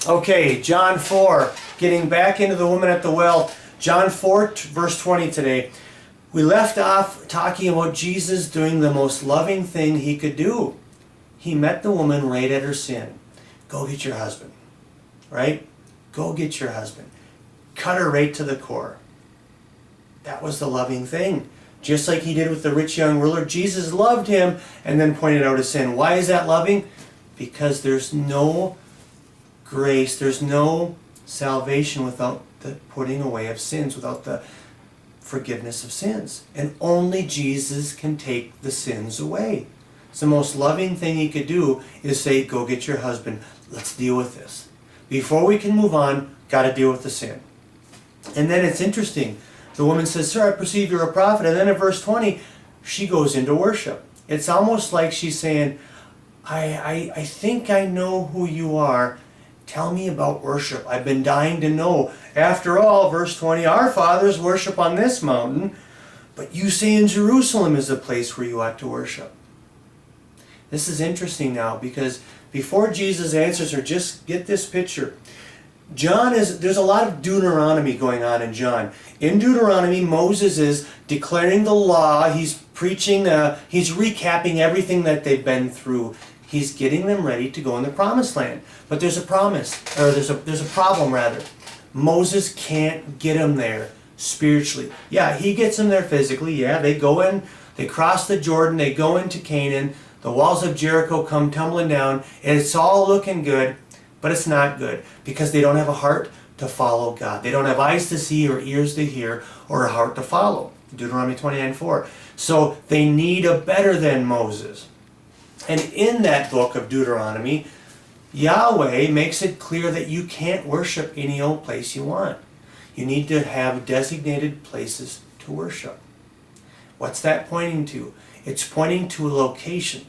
Okay, John 4, getting back into the woman at the well. John 4, verse 20 today. We left off talking about Jesus doing the most loving thing he could do. He met the woman right at her sin. Go get your husband. Right? Go get your husband. Cut her right to the core. That was the loving thing. Just like he did with the rich young ruler, Jesus loved him and then pointed out his sin. Why is that loving? Because there's no grace, there's no salvation without the putting away of sins, without the forgiveness of sins. And only Jesus can take the sins away. It's the most loving thing he could do is say, go get your husband. Let's deal with this. Before we can move on, got to deal with the sin. And then it's interesting. The woman says, sir, I perceive you're a prophet. And then in verse 20, she goes into worship. It's almost like she's saying, I think I know who you are. Tell me about worship. I've been dying to know. After all, verse 20, our fathers worship on this mountain, but you say in Jerusalem is the place where you ought to worship. This is interesting now because before Jesus answers her, just get this picture. There's a lot of Deuteronomy going on in John. In Deuteronomy, Moses is declaring the law. He's preaching, he's recapping everything that they've been through. He's getting them ready to go in the promised land. But there's a problem rather. Moses can't get them there spiritually. Yeah, he gets them there physically. Yeah, they go in, they cross the Jordan, they go into Canaan. The walls of Jericho come tumbling down, and it's all looking good, but it's not good because they don't have a heart to follow God. They don't have eyes to see or ears to hear or a heart to follow. Deuteronomy 29:4. So they need a better than Moses. And in that book of Deuteronomy, Yahweh makes it clear that you can't worship any old place you want. You need to have designated places to worship. What's that pointing to? It's pointing to a location.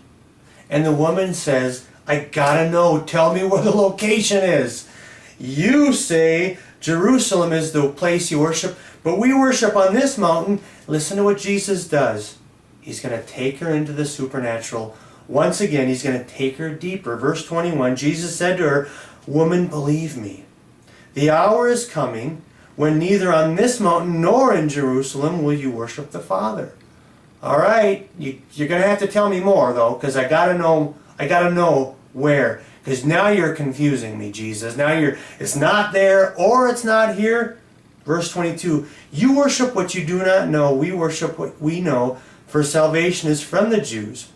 And the woman says, I gotta know, tell me where the location is. You say Jerusalem is the place you worship, but we worship on this mountain. Listen to what Jesus does. He's going to take her into the supernatural. Once again, he's going to take her deeper. Verse 21, Jesus said to her, woman, believe me. The hour is coming when neither on this mountain nor in Jerusalem will you worship the Father. All right, you're going to have to tell me more, though, because I got to know where. Because now you're confusing me, Jesus. Now it's not there or it's not here. Verse 22, you worship what you do not know. We worship what we know, for salvation is from the Jews.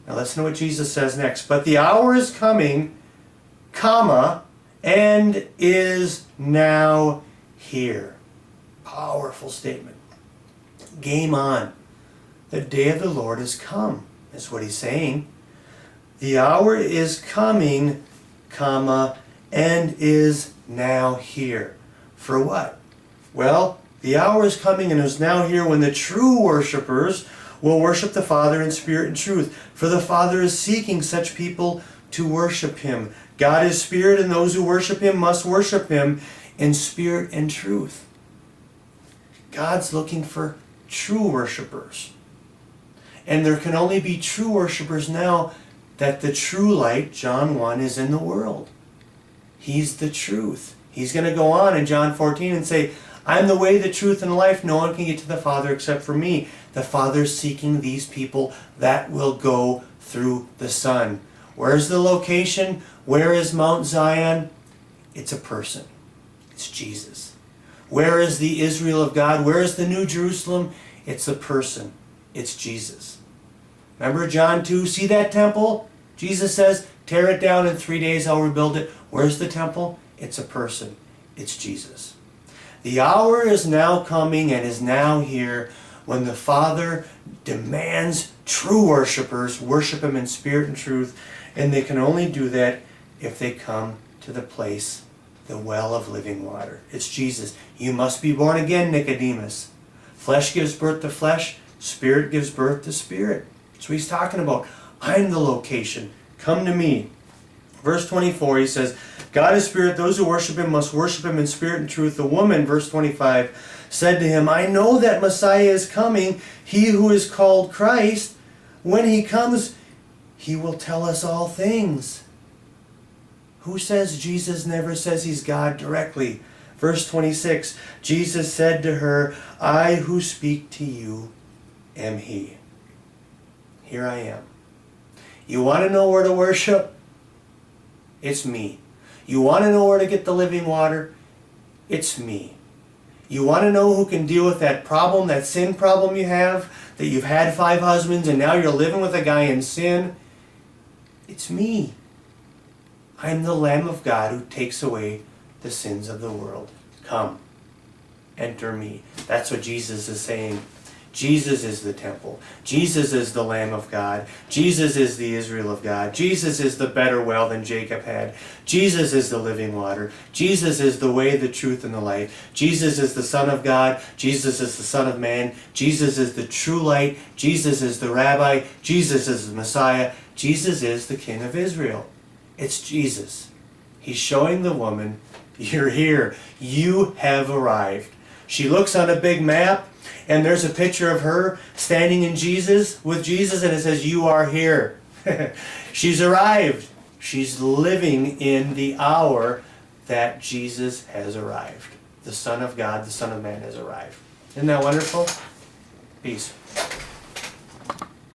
Now listen to what Jesus says next. But the hour is coming, comma, and is now here. Powerful statement. Game on. The day of the Lord has come, is what he's saying. The hour is coming, comma, and is now here. For what? Well, the hour is coming and is now here when the true worshipers will worship the Father in spirit and truth. For the Father is seeking such people to worship him. God is spirit, and those who worship him must worship him in spirit and truth. God's looking for true worshipers. And there can only be true worshipers now that the true light, John 1, is in the world. He's the truth. He's going to go on in John 14 and say, I'm the way, the truth, and the life. No one can get to the Father except for me. The Father's seeking these people that will go through the Son. Where's the location? Where is Mount Zion? It's a person. It's Jesus. Where is the Israel of God? Where is the New Jerusalem? It's a person. It's Jesus. Remember John 2? See that temple? Jesus says, tear it down in 3 days, I'll rebuild it. Where's the temple? It's a person. It's Jesus. The hour is now coming and is now here when the Father demands true worshipers worship him in spirit and truth, and they can only do that if they come to the place, the well of living water. It's Jesus. You must be born again, Nicodemus. Flesh gives birth to flesh, spirit gives birth to spirit. That's what he's talking about. I'm the location. Come to me. Verse 24, he says, God is spirit. Those who worship him must worship him in spirit and truth. The woman, verse 25, said to him, I know that Messiah is coming, he who is called Christ. When he comes, he will tell us all things. Who says Jesus never says he's God directly? Verse 26, Jesus said to her, I who speak to you am he. Here I am. You want to know where to worship? It's me. You want to know where to get the living water? It's me. You want to know who can deal with that problem, that sin problem you have, that you've had 5 husbands and now you're living with a guy in sin? It's me. I'm the Lamb of God who takes away the sins of the world. Come, enter me. That's what Jesus is saying. Jesus is the temple. Jesus is the Lamb of God. Jesus is the Israel of God. Jesus is the better well than Jacob had. Jesus is the living water. Jesus is the way, the truth, and the light. Jesus is the Son of God. Jesus is the Son of Man. Jesus is the true light. Jesus is the Rabbi. Jesus is the Messiah. Jesus is the King of Israel. It's Jesus. He's showing the woman, you're here. You have arrived. She looks on a big map, and there's a picture of her standing with Jesus, and it says, you are here. She's arrived. She's living in the hour that Jesus has arrived. The Son of God, the Son of Man has arrived. Isn't that wonderful? Peace.